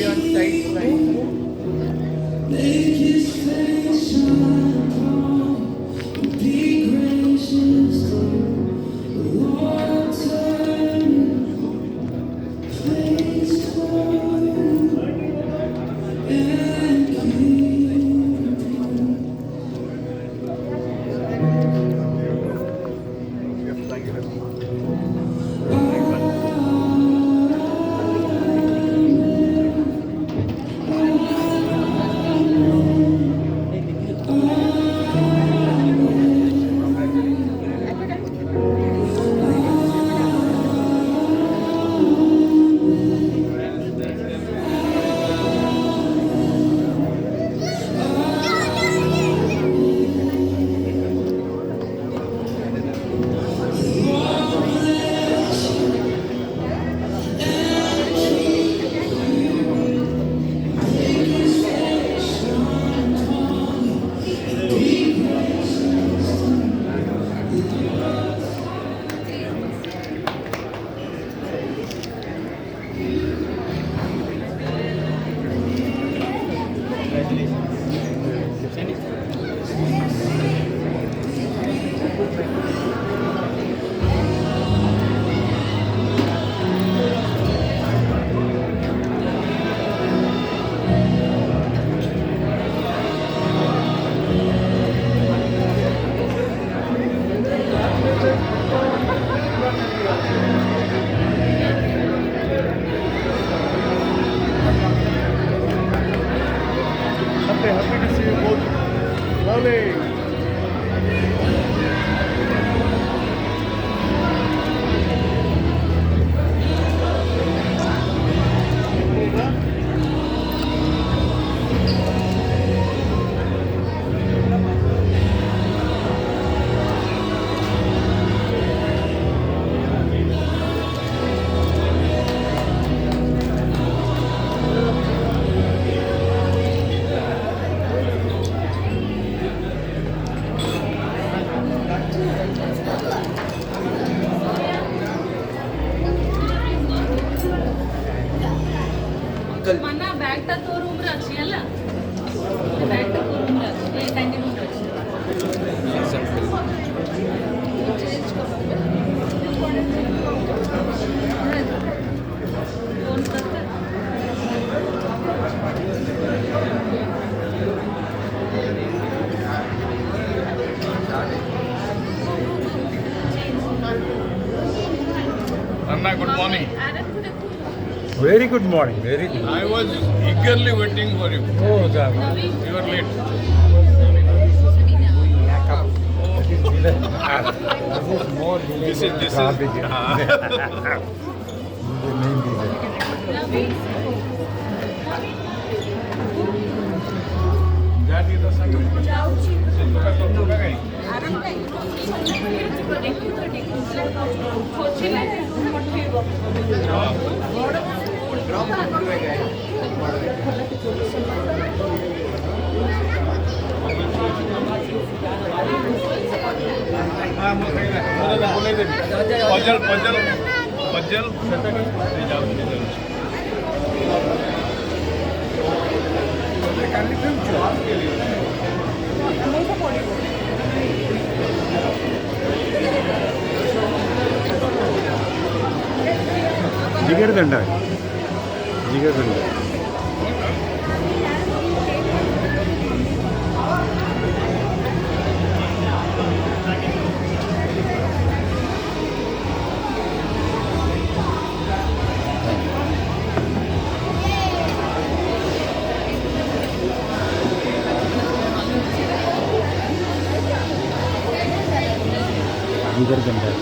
on side side. Happy to see you both. Lovely. మన bag తా तो room रे अछि हला बैग ता तो रूम रे अछि ए डाइनिंग रूम रे Anna, good morning. Very good morning. Very good. I was eagerly waiting for you. Oh, that You were late. this is more delay This is than this traffic. is. The main reason. That is the second. Puzzle. जिगरदंड है जिगरदंड जिगरदंड है